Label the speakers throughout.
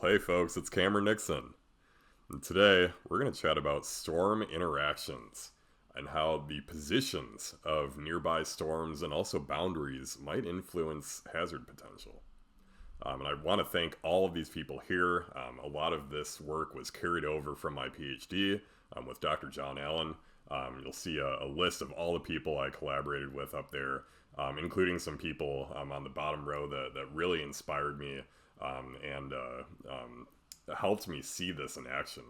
Speaker 1: Hey folks, it's Cameron Nixon. And today we're going to chat about storm interactions and how the positions of nearby storms and also boundaries might influence hazard potential. And I want to thank all of these people here. A lot of this work was carried over from my PhD with Dr. John Allen. You'll see a list of all the people I collaborated with up there, including some people on the bottom row that really inspired me and helped me see this in action.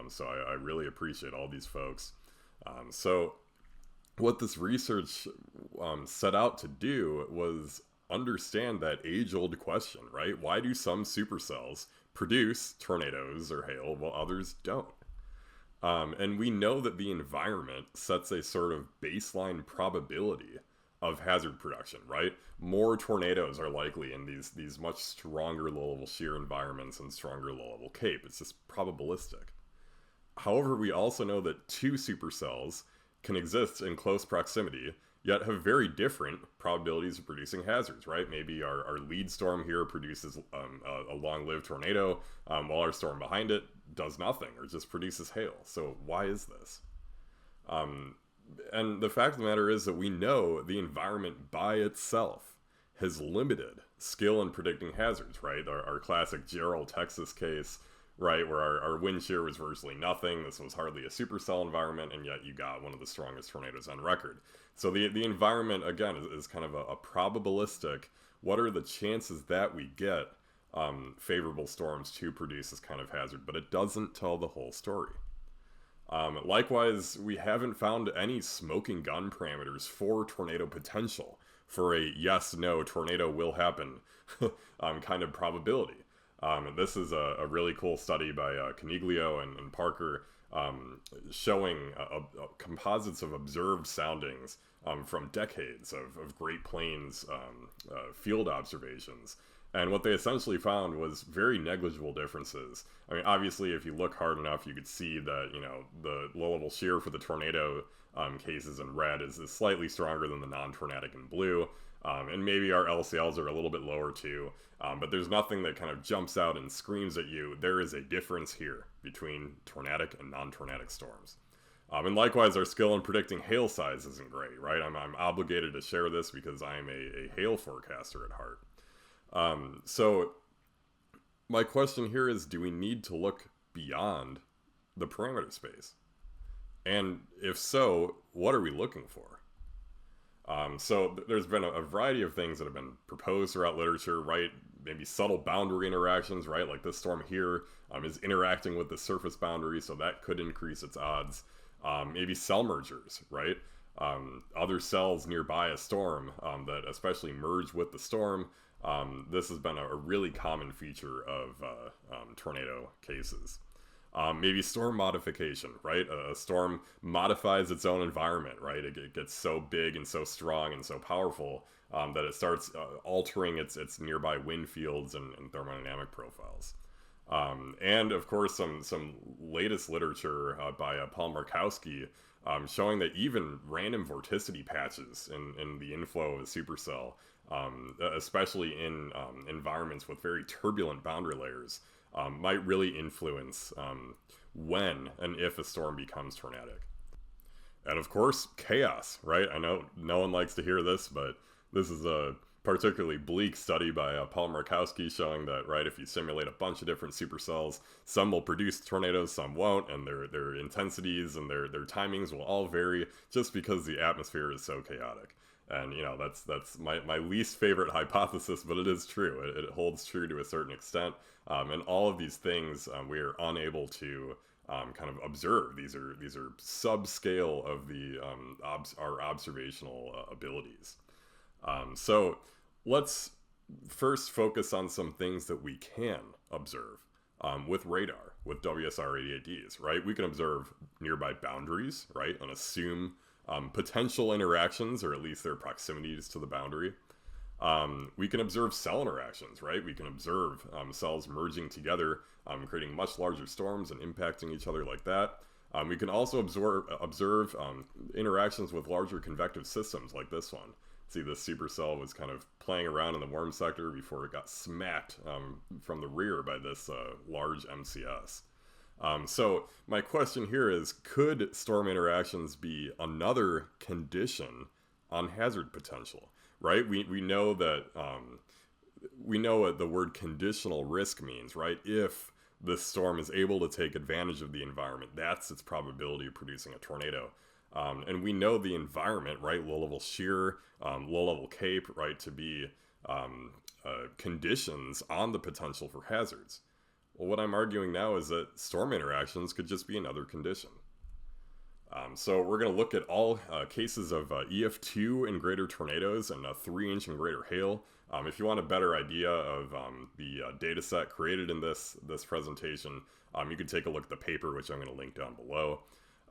Speaker 1: So I really appreciate all these folks. So what this research set out to do was understand that age-old question, right? Why do some supercells produce tornadoes or hail while others don't? And we know that the environment sets a sort of baseline probability of hazard production, right? More tornadoes are likely in these much stronger low-level shear environments and stronger low-level CAPE. It's just probabilistic. However, we also know that two supercells can exist in close proximity, yet have very different probabilities of producing hazards, right? Maybe our lead storm here produces a long-lived tornado, while our storm behind it does nothing, or just produces hail. So why is this? And the fact of the matter is that we know the environment by itself has limited skill in predicting hazards, right? Our classic Gerald, Texas case, right, where our wind shear was virtually nothing. This was hardly a supercell environment, and yet you got one of the strongest tornadoes on record. So the environment, again, is kind of a probabilistic, what are the chances that we get favorable storms to produce this kind of hazard, but it doesn't tell the whole story. Likewise, we haven't found any smoking gun parameters for tornado potential, for a yes-no tornado will happen kind of probability. This is a really cool study by Coniglio and Parker showing composites of observed soundings from decades of Great Plains field observations. And what they essentially found was very negligible differences. I mean, obviously, if you look hard enough, you could see that, you know, the low-level shear for the tornado cases in red is slightly stronger than the non-tornadic in blue. And maybe our LCLs are a little bit lower too. But there's nothing that kind of jumps out and screams at you, there is a difference here between tornadic and non-tornadic storms. And likewise, our skill in predicting hail size isn't great, right? I'm obligated to share this because I'm a hail forecaster at heart. So my question here is, do we need to look beyond the parameter space? And if so, what are we looking for? So there's been a variety of things that have been proposed throughout literature, right? Maybe subtle boundary interactions, right? Like this storm here is interacting with the surface boundary, so that could increase its odds. Maybe cell mergers, right? Other cells nearby a storm that especially merge with the storm. This has been a really common feature of tornado cases. Maybe storm modification, right? A storm modifies its own environment, right? It gets so big and so strong and so powerful that it starts altering its nearby wind fields and thermodynamic profiles. And of course, some latest literature by Paul Markowski showing that even random vorticity patches in the inflow of a supercell, especially in environments with very turbulent boundary layers, might really influence when and if a storm becomes tornadic. And of course, chaos, right? I know no one likes to hear this, but this is a particularly bleak study by Paul Markowski showing that, right, if you simulate a bunch of different supercells, some will produce tornadoes, some won't, and their intensities and their timings will all vary just because the atmosphere is so chaotic. And, you know, that's my least favorite hypothesis, but it is true. It holds true to a certain extent. And all of these things we are unable to kind of observe. These are subscale of the our observational abilities. So let's first focus on some things that we can observe with radar, with WSR-88Ds, right? We can observe nearby boundaries, right, and assume potential interactions, or at least their proximities to the boundary. We can observe cell interactions, right? We can observe cells merging together, creating much larger storms and impacting each other like that. We can also observe interactions with larger convective systems like this one. See, this supercell was kind of playing around in the warm sector before it got smacked from the rear by this large MCS. So my question here is, could storm interactions be another condition on hazard potential, right? We know that, we know what the word conditional risk means, right? If the storm is able to take advantage of the environment, that's its probability of producing a tornado. And we know the environment, right, low-level shear, low-level cape, right, to be conditions on the potential for hazards. Well, what I'm arguing now is that storm interactions could just be another condition. So we're going to look at all cases of EF2 and greater tornadoes and 3-inch and greater hail. If you want a better idea of the data set created in this presentation, you can take a look at the paper, which I'm going to link down below.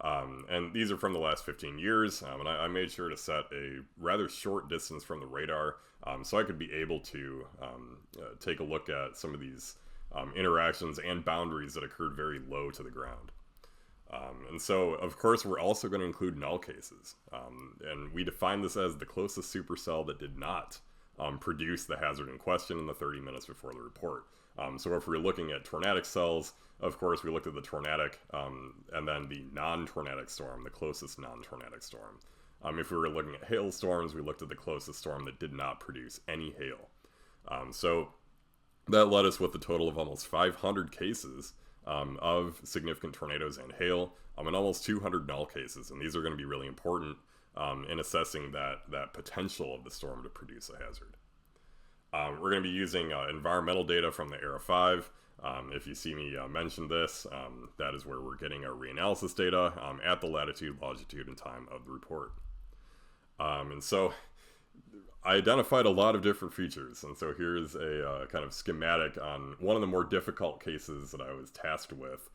Speaker 1: And these are from the last 15 years, and I made sure to set a rather short distance from the radar so I could be able to take a look at some of these interactions and boundaries that occurred very low to the ground. And so, of course, we're also going to include null cases. And we define this as the closest supercell that did not produce the hazard in question in the 30 minutes before the report. So if we're looking at tornadic cells, of course, we looked at the tornadic and then the non-tornadic storm, the closest non-tornadic storm. If we were looking at hailstorms, we looked at the closest storm that did not produce any hail. So that led us with a total of almost 500 cases of significant tornadoes and hail, and almost 200 null cases. And these are going to be really important in assessing that potential of the storm to produce a hazard. We're going to be using environmental data from the ERA 5. If you see me mention this, that is where we're getting our reanalysis data at the latitude, longitude, and time of the report. And so I identified a lot of different features, and so here's a kind of schematic on one of the more difficult cases that I was tasked with.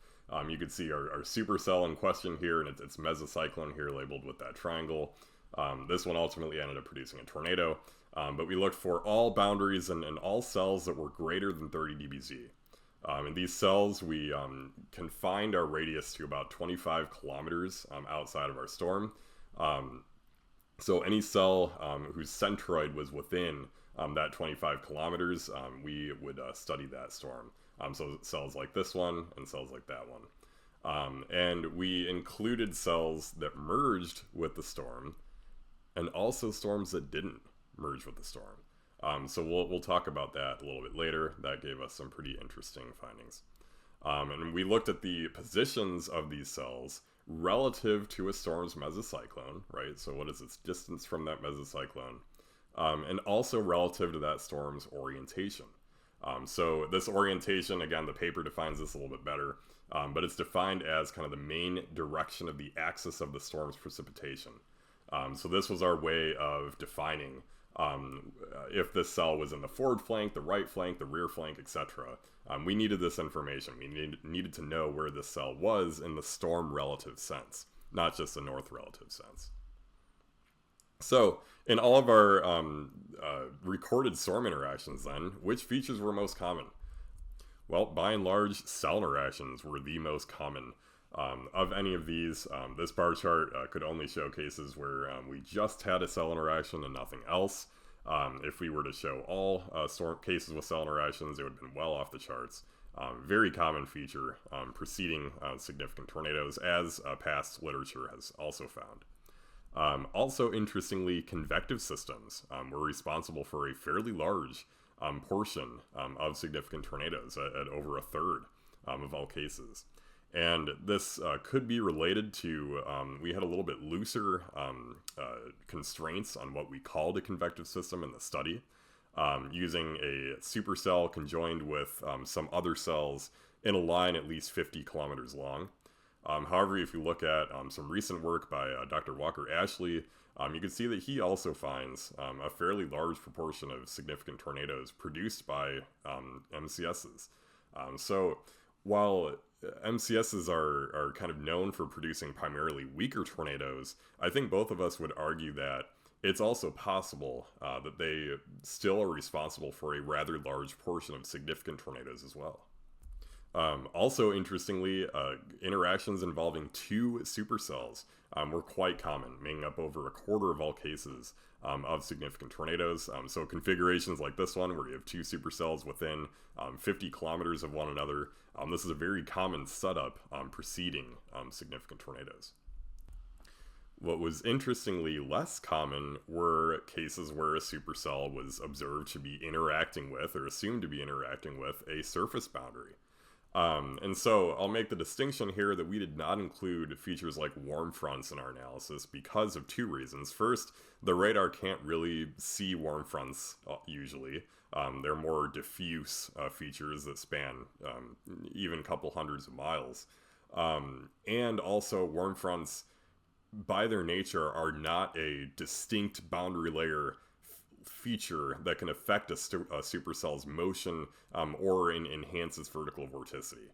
Speaker 1: You can see our supercell in question here, and it's mesocyclone here labeled with that triangle. This one ultimately ended up producing a tornado, but we looked for all boundaries and all cells that were greater than 30 dBz. In these cells, we confined our radius to about 25 kilometers outside of our storm. So any cell whose centroid was within that 25 kilometers, we would study that storm. So cells like this one and cells like that one. And we included cells that merged with the storm and also storms that didn't merge with the storm. So we'll talk about that a little bit later. That gave us some pretty interesting findings. And we looked at the positions of these cells relative to a storm's mesocyclone, right? So what is its distance from that mesocyclone? And also relative to that storm's orientation. So this orientation, again, the paper defines this a little bit better, but it's defined as kind of the main direction of the axis of the storm's precipitation. So this was our way of defining if this cell was in the forward flank, the right flank, the rear flank, etc. We needed this information. We needed to know where this cell was in the storm relative sense, not just the north relative sense. So in all of our recorded storm interactions then, which features were most common? Well, by and large, cell interactions were the most common. Of any of these, this bar chart could only show cases where we just had a cell interaction and nothing else. If we were to show all storm cases with cell interactions, it would have been well off the charts. Very common feature preceding significant tornadoes, as past literature has also found. Also, interestingly, convective systems were responsible for a fairly large portion of significant tornadoes, at over a third of all cases. And this could be related to, we had a little bit looser constraints on what we called a convective system in the study, using a supercell conjoined with some other cells in a line at least 50 kilometers long. However, if you look at some recent work by Dr. Walker Ashley, you can see that he also finds a fairly large proportion of significant tornadoes produced by MCSs. So while MCSs are kind of known for producing primarily weaker tornadoes, I think both of us would argue that it's also possible that they still are responsible for a rather large portion of significant tornadoes as well. Also, interestingly, interactions involving two supercells were quite common, making up over a quarter of all cases of significant tornadoes. So configurations like this one, where you have two supercells within 50 kilometers of one another, this is a very common setup preceding significant tornadoes. What was interestingly less common were cases where a supercell was observed to be interacting with, or assumed to be interacting with, a surface boundary. And so I'll make the distinction here that we did not include features like warm fronts in our analysis because of two reasons. First, the radar can't really see warm fronts usually. They're more diffuse features that span even a couple hundreds of miles. And also, warm fronts, by their nature, are not a distinct boundary layer feature that can affect a supercell's motion or enhance its vertical vorticity.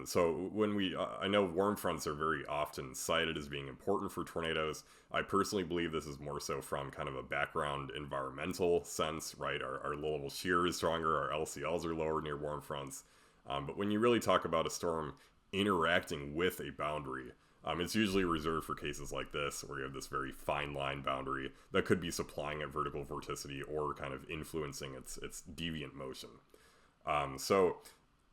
Speaker 1: So when I know warm fronts are very often cited as being important for tornadoes. I personally believe this is more so from kind of a background environmental sense, right? Our low-level shear is stronger, our LCLs are lower near warm fronts. But when you really talk about a storm interacting with a boundary, it's usually reserved for cases like this, where you have this very fine line boundary that could be supplying it vertical vorticity or kind of influencing its deviant motion. So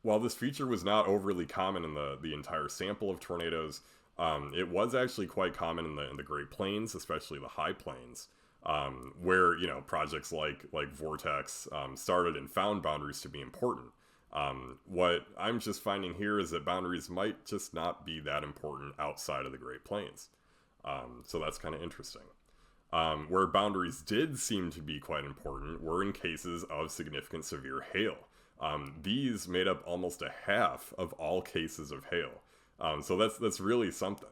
Speaker 1: while this feature was not overly common in the entire sample of tornadoes, it was actually quite common in the Great Plains, especially the high plains, where projects like Vortex started and found boundaries to be important. What I'm just finding here is that boundaries might just not be that important outside of the Great Plains. So that's kind of interesting. Where boundaries did seem to be quite important were in cases of significant severe hail. These made up almost a half of all cases of hail. So that's really something.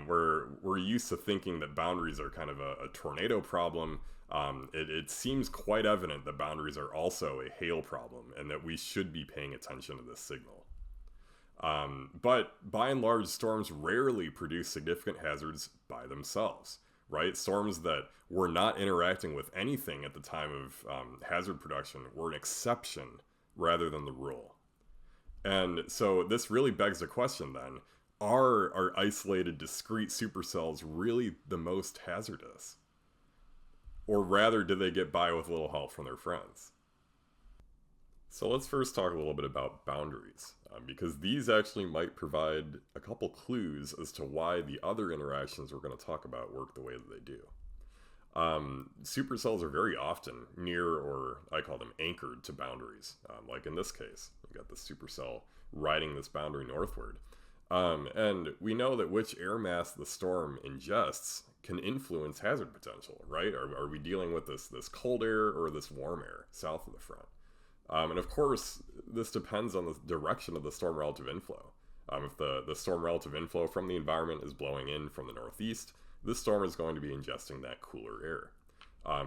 Speaker 1: We're used to thinking that boundaries are kind of a tornado problem. It seems quite evident that boundaries are also a hail problem and that we should be paying attention to this signal. But by and large, storms rarely produce significant hazards by themselves, right? Storms that were not interacting with anything at the time of hazard production were an exception rather than the rule. And so this really begs the question then, are isolated discrete supercells really the most hazardous? Or rather, do they get by with a little help from their friends? So let's first talk a little bit about boundaries, because these actually might provide a couple clues as to why the other interactions we're going to talk about work the way that they do. Supercells are very often near, or I call them anchored to boundaries. Like in this case, we got the supercell riding this boundary northward. And we know that which air mass the storm ingests can influence hazard potential, right? Are we dealing with this cold air or this warm air south of the front? And of course, this depends on the direction of the storm relative inflow. If the storm relative inflow from the environment is blowing in from the northeast, this storm is going to be ingesting that cooler air.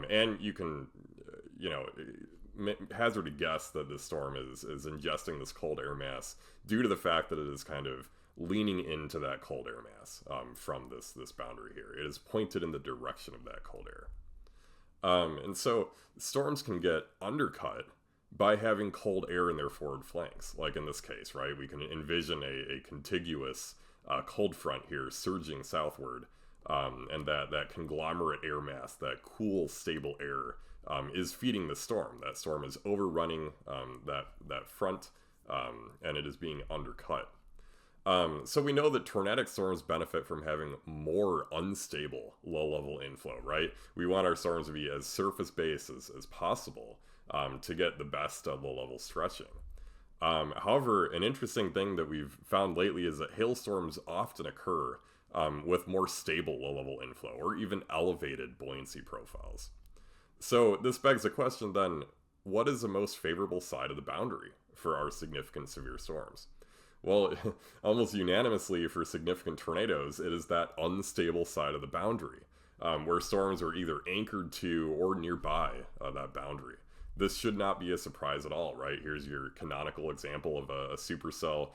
Speaker 1: And you can, hazard a guess that this storm is ingesting this cold air mass due to the fact that it is kind of leaning into that cold air mass from this boundary here. It is pointed in the direction of that cold air. And so storms can get undercut by having cold air in their forward flanks, like in this case, right? We can envision a contiguous cold front here surging southward, and that conglomerate air mass, that cool, stable air, is feeding the storm. That storm is overrunning that front, and it is being undercut. So we know that tornadic storms benefit from having more unstable low-level inflow, right? We want our storms to be as surface-based as possible to get the best low-level stretching. However, an interesting thing that we've found lately is that hailstorms often occur with more stable low-level inflow or even elevated buoyancy profiles. So this begs the question then, what is the most favorable side of the boundary for our significant severe storms? Well, almost unanimously for significant tornadoes, it is that unstable side of the boundary, where storms are either anchored to or nearby that boundary. This should not be a surprise at all, right? Here's your canonical example of a supercell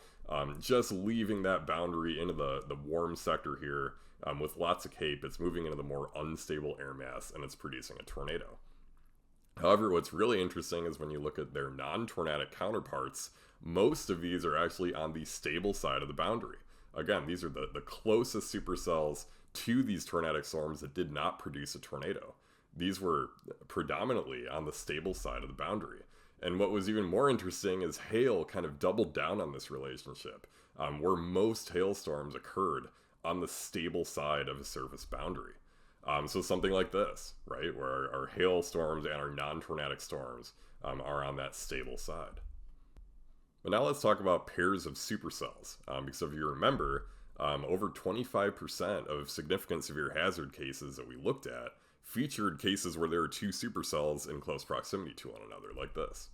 Speaker 1: just leaving that boundary into the warm sector here with lots of cape. It's moving into the more unstable air mass, and it's producing a tornado. However, what's really interesting is when you look at their non-tornadic counterparts, most of these are actually on the stable side of the boundary. Again, these are the closest supercells to these tornadic storms that did not produce a tornado. These were predominantly on the stable side of the boundary. And what was even more interesting is hail kind of doubled down on this relationship, where most hailstorms occurred on the stable side of a surface boundary. So something like this, right, where our hailstorms and our non-tornadic storms are on that stable side. But now let's talk about pairs of supercells, because if you remember, over 25% of significant severe hazard cases that we looked at featured cases where there are two supercells in close proximity to one another, like this.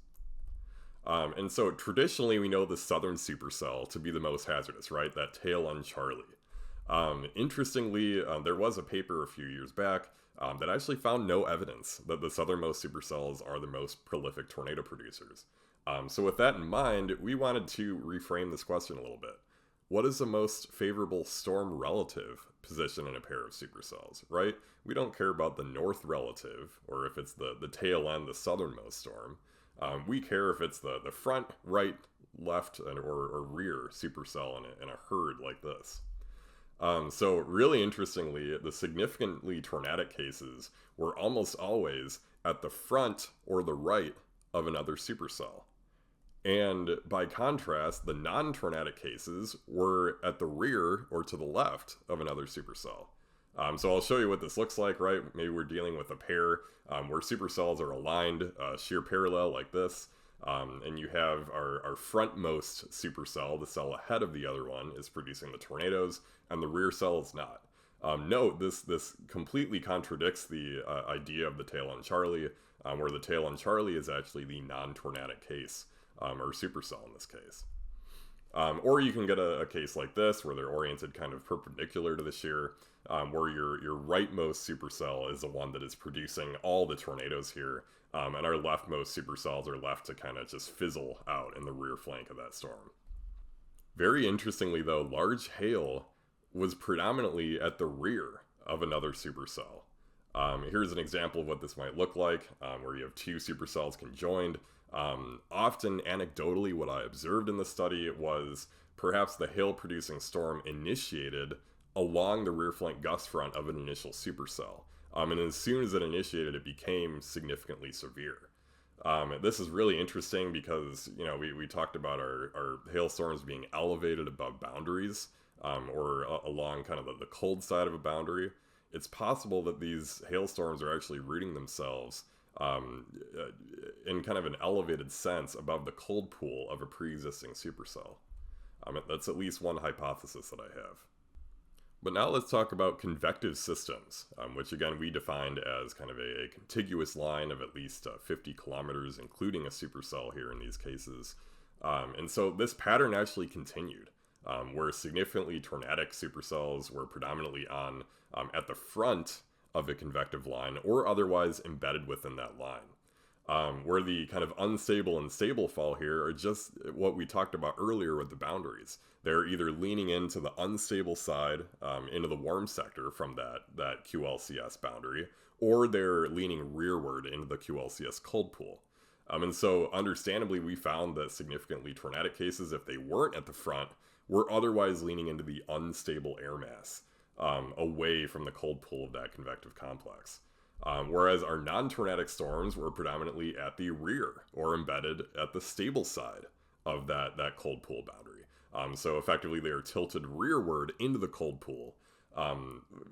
Speaker 1: And so traditionally we know the southern supercell to be the most hazardous, right? That tail end Charlie. Interestingly, there was a paper a few years back that actually found no evidence that the southernmost supercells are the most prolific tornado producers. So with that in mind, we wanted to reframe this question a little bit. What is the most favorable storm relative position in a pair of supercells, right? We don't care about the north relative, or if it's the tail end, the southernmost storm. We care if it's the front, right, left, or rear supercell in a herd like this. So really interestingly, the significantly tornadic cases were almost always at the front or the right of another supercell. And by contrast, the non-tornadic cases were at the rear or to the left of another supercell. So I'll show you what this looks like, right? Maybe we're dealing with a pair where supercells are aligned shear parallel like this. And you have our frontmost supercell, the cell ahead of the other one, is producing the tornadoes, and the rear cell is not. Note, this completely contradicts the idea of the tail end Charlie, where the tail end Charlie is actually the non-tornadic case, or supercell in this case. Or you can get a case like this, where they're oriented kind of perpendicular to the shear, where your rightmost supercell is the one that is producing all the tornadoes here, and our leftmost supercells are left to kind of just fizzle out in the rear flank of that storm. Very interestingly though, large hail was predominantly at the rear of another supercell. Here's an example of what this might look like, where you have two supercells conjoined. Often, anecdotally, what I observed in the study was perhaps the hail-producing storm initiated along the rear flank gust front of an initial supercell. And as soon as it initiated, it became significantly severe. This is really interesting because, you know, we talked about our hailstorms being elevated above boundaries, or along kind of the cold side of a boundary. It's possible that these hailstorms are actually rooting themselves in kind of an elevated sense above the cold pool of a pre-existing supercell. That's at least one hypothesis that I have. But now let's talk about convective systems, which again we defined as kind of a contiguous line of at least 50 kilometers, including a supercell here in these cases. And so this pattern actually continued, where significantly tornadic supercells were predominantly on at the front of a convective line or otherwise embedded within that line. Where the kind of unstable and stable fall here are just what we talked about earlier with the boundaries. They're either leaning into the unstable side, into the warm sector from that QLCS boundary, or they're leaning rearward into the QLCS cold pool. And so understandably, we found that significantly tornadic cases, if they weren't at the front, were otherwise leaning into the unstable air mass, away from the cold pool of that convective complex. Whereas our non-tornadic storms were predominantly at the rear or embedded at the stable side of that cold pool boundary. So effectively they are tilted rearward into the cold pool,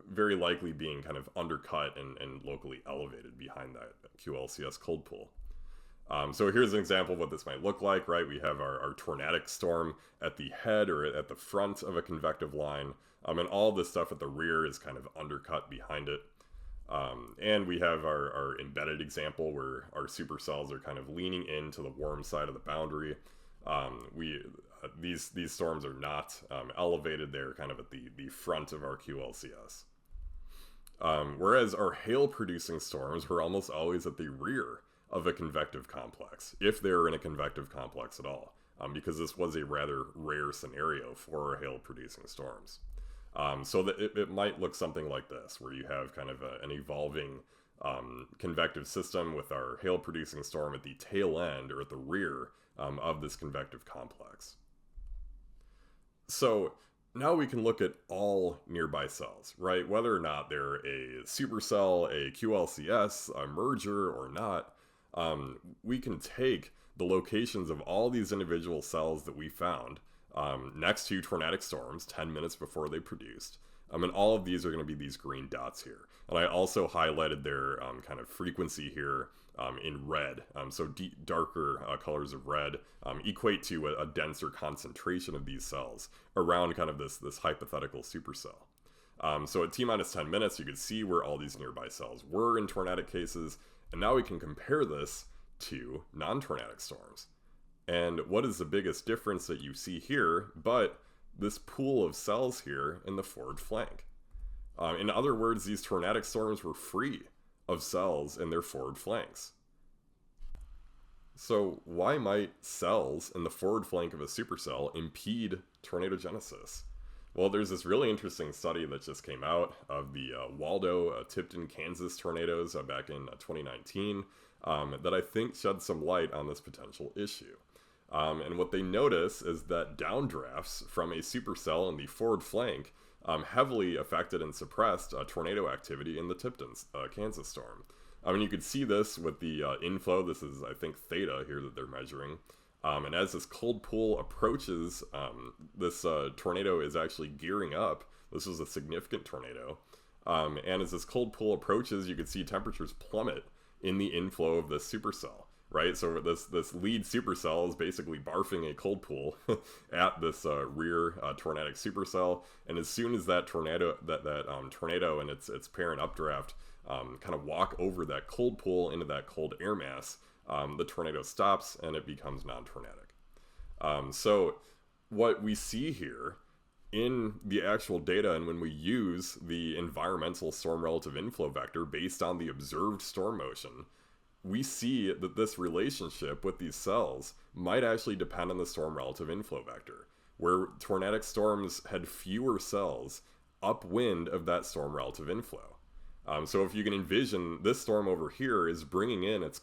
Speaker 1: very likely being kind of undercut and locally elevated behind that QLCS cold pool. So here's an example of what this might look like, right? We have our tornadic storm at the head or at the front of a convective line, and all this stuff at the rear is kind of undercut behind it. And we have our embedded example where our supercells are kind of leaning into the warm side of the boundary. These storms are not elevated, they're kind of at the front of our QLCS. Whereas our hail-producing storms were almost always at the rear of a convective complex, if they're in a convective complex at all, because this was a rather rare scenario for our hail-producing storms. So that it might look something like this, where you have kind of an evolving convective system with our hail-producing storm at the tail end or at the rear of this convective complex. So now we can look at all nearby cells, right? Whether or not they're a supercell, a QLCS, a merger, or not, we can take the locations of all these individual cells that we found next to tornadic storms 10 minutes before they produced. And all of these are going to be these green dots here. And I also highlighted their kind of frequency here in red. So darker colors of red equate to a denser concentration of these cells around kind of this hypothetical supercell. So at t-minus 10 minutes, you could see where all these nearby cells were in tornadic cases. And now we can compare this to non-tornadic storms. And what is the biggest difference that you see here but this pool of cells here in the forward flank? In other words, these tornadic storms were free of cells in their forward flanks. So why might cells in the forward flank of a supercell impede tornadogenesis? Well, there's this really interesting study that just came out of the Waldo, Tipton, Kansas tornadoes back in 2019 that I think shed some light on this potential issue. And what they notice is that downdrafts from a supercell in the forward flank heavily affected and suppressed tornado activity in the Tipton, Kansas storm. I mean, you could see this with the inflow. This is, I think, theta here that they're measuring. And as this cold pool approaches, this tornado is actually gearing up. This is a significant tornado. And as this cold pool approaches, you could see temperatures plummet in the inflow of this supercell. Right, so this lead supercell is basically barfing a cold pool at this rear tornadic supercell, and as soon as that tornado and its parent updraft kind of walk over that cold pool into that cold air mass, the tornado stops and it becomes non-tornadic. So what we see here in the actual data, and when we use the environmental storm relative inflow vector based on the observed storm motion, we see that this relationship with these cells might actually depend on the storm relative inflow vector, where tornadic storms had fewer cells upwind of that storm relative inflow. So if you can envision, this storm over here is bringing in its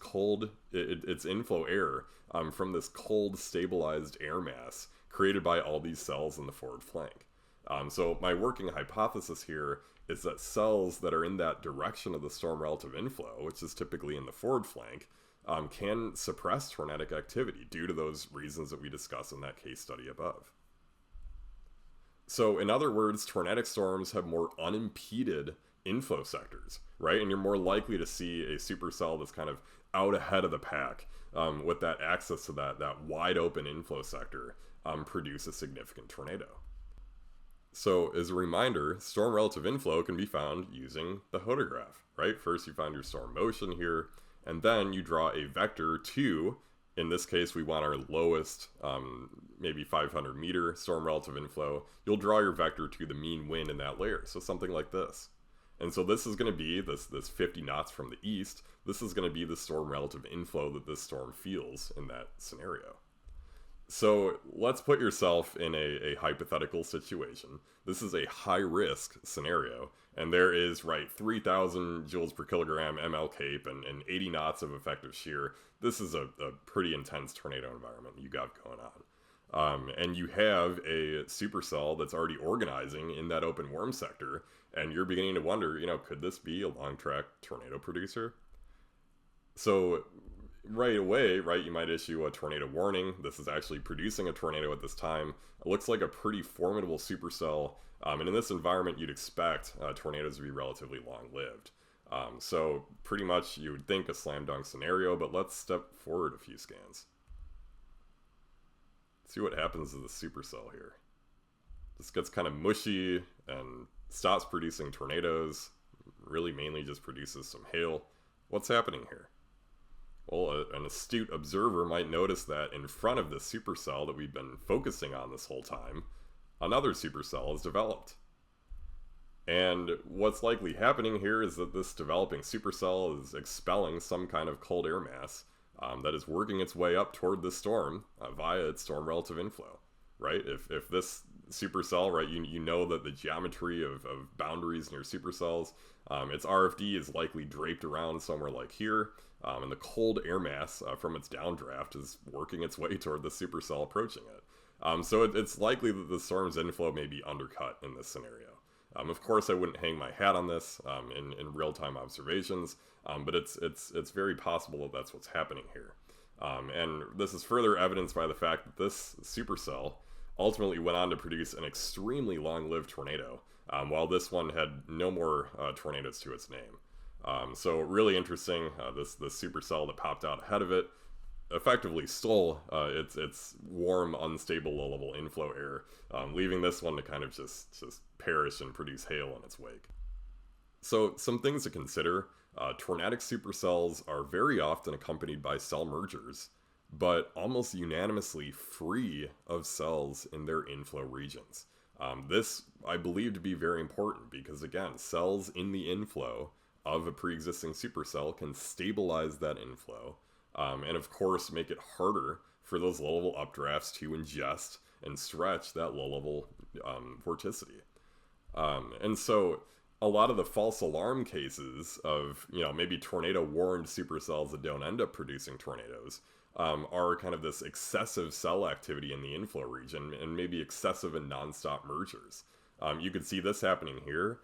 Speaker 1: inflow air from this cold stabilized air mass created by all these cells in the forward flank. So my working hypothesis here is that cells that are in that direction of the storm relative inflow, which is typically in the forward flank, can suppress tornadic activity due to those reasons that we discussed in that case study above. So in other words, tornadic storms have more unimpeded inflow sectors, right? And you're more likely to see a supercell that's kind of out ahead of the pack with that access to that wide open inflow sector produce a significant tornado. So as a reminder, storm relative inflow can be found using the hodograph, right? First you find your storm motion here, and then you draw a vector to, in this case we want our lowest, maybe 500 meter storm relative inflow. You'll draw your vector to the mean wind in that layer, so something like this. And so this is going to be this 50 knots from the east. This is going to be the storm relative inflow that this storm feels in that scenario. So let's put yourself in a hypothetical situation. This is a high-risk scenario, and there is, 3,000 joules per kilogram ML cape and 80 knots of effective shear. This is a pretty intense tornado environment you got going on. And you have a supercell that's already organizing in that open worm sector, and you're beginning to wonder, could this be a long-track tornado producer? So right away, you might issue a tornado warning. This is actually producing a tornado at this time. It looks like a pretty formidable supercell, and in this environment you'd expect tornadoes to be relatively long-lived. So pretty much you would think a slam dunk scenario, but let's step forward a few scans. See what happens to the supercell here. This gets kind of mushy and stops producing tornadoes, really mainly just produces some hail. What's happening here? Well, an astute observer might notice that in front of this supercell that we've been focusing on this whole time, another supercell is developed. And what's likely happening here is that this developing supercell is expelling some kind of cold air mass that is working its way up toward this storm via its storm relative inflow, right? If this supercell, you know that the geometry of boundaries near supercells, its RFD is likely draped around somewhere like here. and the cold air mass from its downdraft is working its way toward the supercell approaching it. So it's likely that the storm's inflow may be undercut in this scenario. Of course, I wouldn't hang my hat on this in real-time observations, but it's very possible that that's what's happening here. And this is further evidenced by the fact that this supercell ultimately went on to produce an extremely long-lived tornado, while this one had no more tornadoes to its name. So really interesting, this supercell that popped out ahead of it effectively stole its warm, unstable, low-level inflow air, leaving this one to kind of just perish and produce hail in its wake. So some things to consider. Tornadic supercells are very often accompanied by cell mergers, but almost unanimously free of cells in their inflow regions. This I believe to be very important because, again, cells in the inflow of a pre-existing supercell can stabilize that inflow, and of course make it harder for those low-level updrafts to ingest and stretch that low-level vorticity. And so a lot of the false alarm cases of, maybe tornado-warned supercells that don't end up producing tornadoes are kind of this excessive cell activity in the inflow region and maybe excessive and nonstop mergers. You could see this happening here.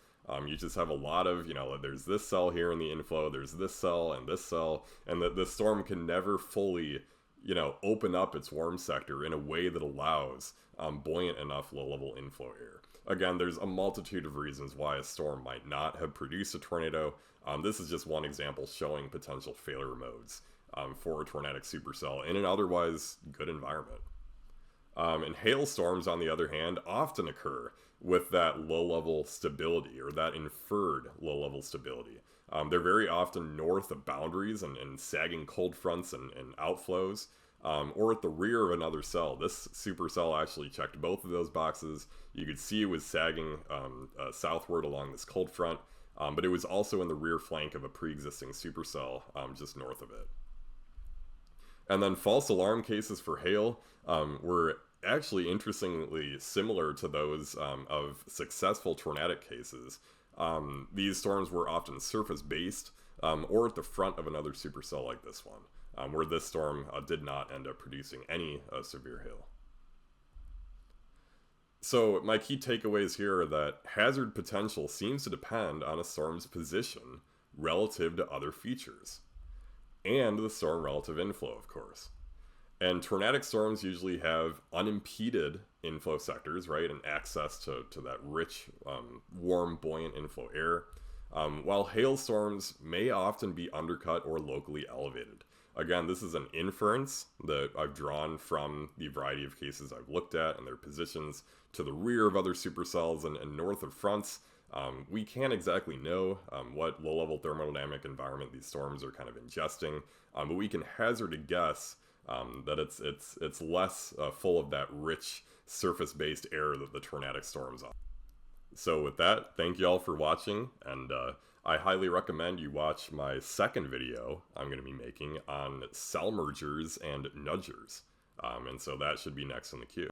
Speaker 1: You just have a lot of, there's this cell here in the inflow, there's this cell, and the storm can never fully, open up its warm sector in a way that allows buoyant enough low-level inflow air. Again, there's a multitude of reasons why a storm might not have produced a tornado. This is just one example showing potential failure modes for a tornadic supercell in an otherwise good environment. And hailstorms, on the other hand, often occur with that low-level stability or that inferred low-level stability. They're very often north of boundaries and sagging cold fronts and outflows, or at the rear of another cell. This supercell actually checked both of those boxes. You could see it was sagging southward along this cold front, but it was also in the rear flank of a pre-existing supercell just north of it. And then false alarm cases for hail were actually interestingly similar to those of successful tornadic cases. These storms were often surface-based or at the front of another supercell like this one, where this storm did not end up producing any severe hail. So my key takeaways here are that hazard potential seems to depend on a storm's position relative to other features, and the storm relative inflow, of course. And tornadic storms usually have unimpeded inflow sectors, right, and access to that rich, warm, buoyant inflow air, while hailstorms may often be undercut or locally elevated. Again, this is an inference that I've drawn from the variety of cases I've looked at and their positions to the rear of other supercells and north of fronts. We can't exactly know what low-level thermodynamic environment these storms are kind of ingesting, but we can hazard a guess that it's less full of that rich surface-based air that the tornadic storms are. So with that, thank you all for watching, and I highly recommend you watch my second video I'm going to be making on cell mergers and nudgers. And so that should be next in the queue.